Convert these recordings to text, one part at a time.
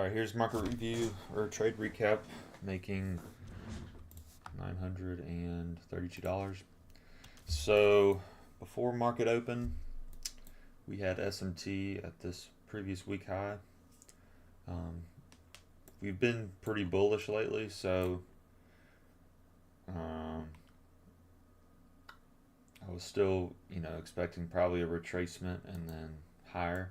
Alright, here's market review or trade recap, making $932. So before market open, we had SMT at this previous week high. We've been pretty bullish lately, so I was still, expecting probably a retracement and then higher.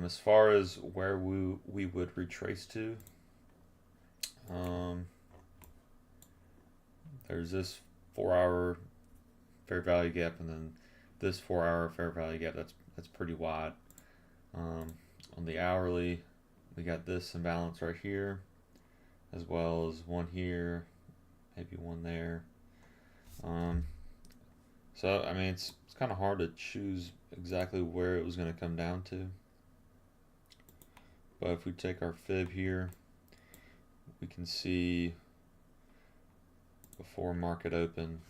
As far as where we would retrace to, there's this 4-hour fair value gap, and then this 4-hour fair value gap. That's pretty wide. On the hourly, we got this imbalance right here, as well as one here, maybe one there. So I mean, it's kind of hard to choose exactly where it was going to come down to. But if we take our fib here, we can see before market open,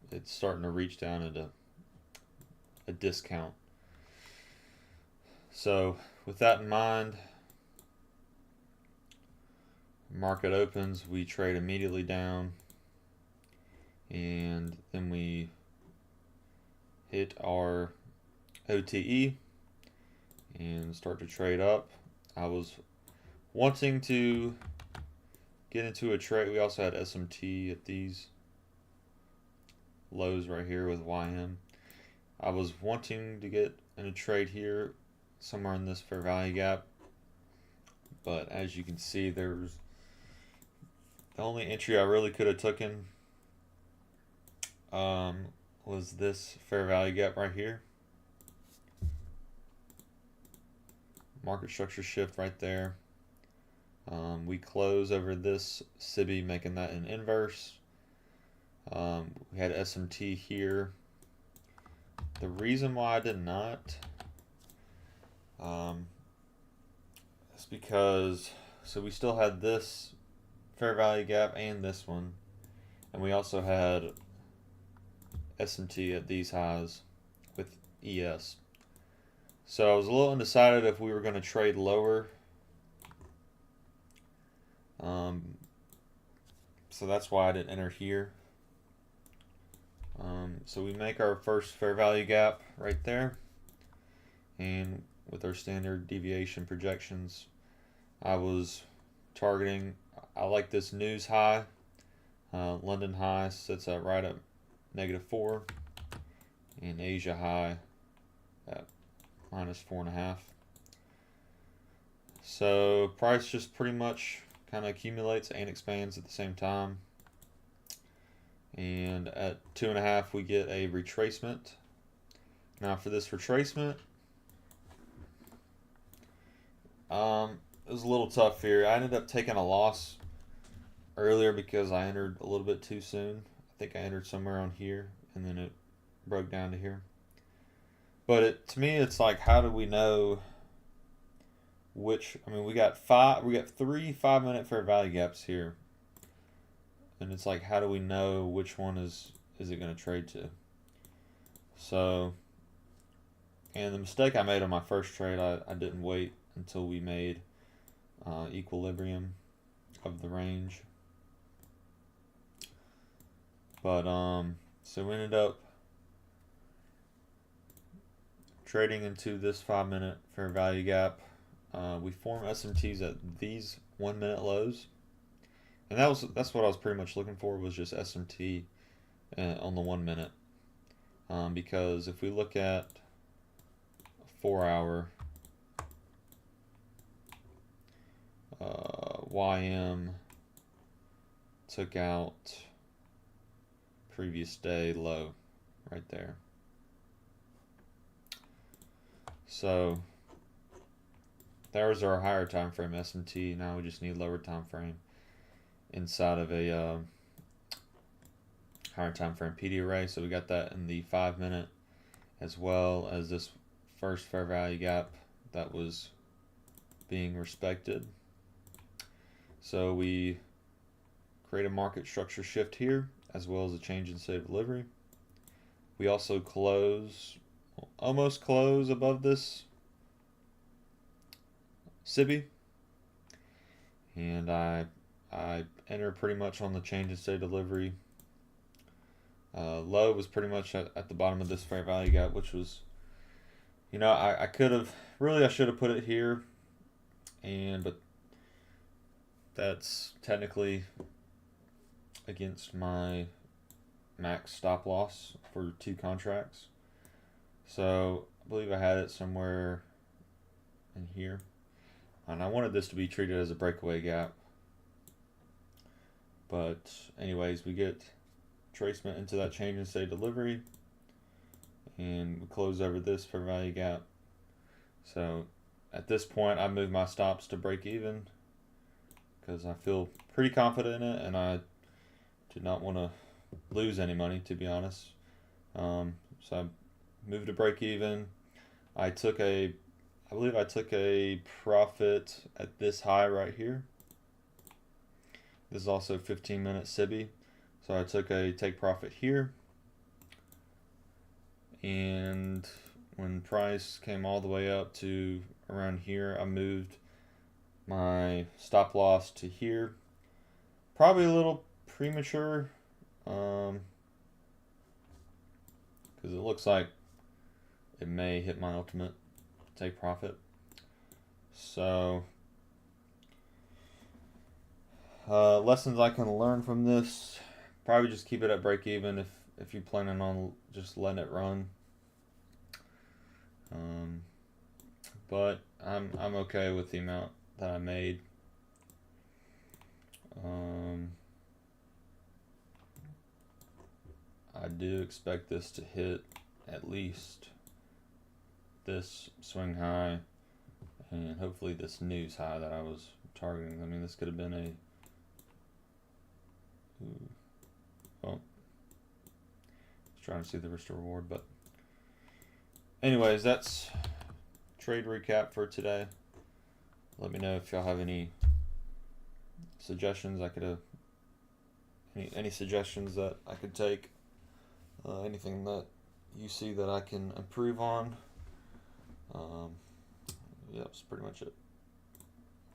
it's starting to reach down into a discount. So with that in mind, market opens, we trade immediately down, and then we hit our OTE and start to trade up. I was wanting to get into a trade. We also had SMT at these lows right here with YM. I was wanting to get in a trade here somewhere in this fair value gap, but as you can see, there's the only entry I really could have taken was this fair value gap right here. Market structure shift right there. We close over this SIBI, making that an inverse. We had SMT here. The reason why I did not is because, so we still had this fair value gap and this one, and we also had SMT at these highs with ES. So I was a little undecided if we were going to trade lower. So that's why I didn't enter here. So we make our first fair value gap right there, and with our standard deviation projections, I was targeting, I like this news high. London high sits at right at -4, and Asia high at -4.5. So price just pretty much kind of accumulates and expands at the same time. And at 2.5, we get a retracement. Now for this retracement, it was a little tough here. I ended up taking a loss earlier because I entered a little bit too soon. I think I entered somewhere on here, and then it broke down to here. But to me, it's like, how do we know which? I mean, we got 3 5-minute fair value gaps here, and it's like, how do we know which one is it going to trade to? So, and the mistake I made on my first trade, I didn't wait until we made equilibrium of the range. But so we ended up trading into this 5-minute fair value gap. We form SMTs at these 1-minute lows, and that's what I was pretty much looking for, was just SMT on the 1 minute. Because if we look at 4-hour, YM took out previous day low right there. So there's our higher time frame SMT. Now we just need lower time frame inside of a higher time frame PD array. So we got that in the 5-minute, as well as this first fair value gap that was being respected. So we create a market structure shift here, as well as a change in state of delivery. We also almost close above this SIBI, and I enter pretty much on the change in state delivery. Low was pretty much at the bottom of this fair value gap, which was, I could have really, I should have put it here, but that's technically against my max stop loss for 2 contracts. So I believe I had it somewhere in here, and I wanted this to be treated as a breakaway gap. But anyways, we get tracement into that change in state delivery, and we close over this fair value gap. So at this point, I move my stops to break even because I feel pretty confident in it, and I did not want to lose any money, to be honest. So I moved to break even. I believe I took a profit at this high right here. This is also 15-minute SIBI. So I took a take profit here. And when price came all the way up to around here, I moved my stop loss to here. Probably a little premature, because it looks like it may hit my ultimate take profit. So lessons I can learn from this: probably just keep it at break even if you're planning on just letting it run. But I'm okay with the amount that I made. I do expect this to hit at least this swing high, and hopefully this news high that I was targeting. I mean, this could have been a, well, just trying to see the risk to reward. But anyways, that's trade recap for today. Let me know if y'all have any suggestions. I could have any suggestions that I could take. Anything that you see that I can improve on. Yeah, that's pretty much it.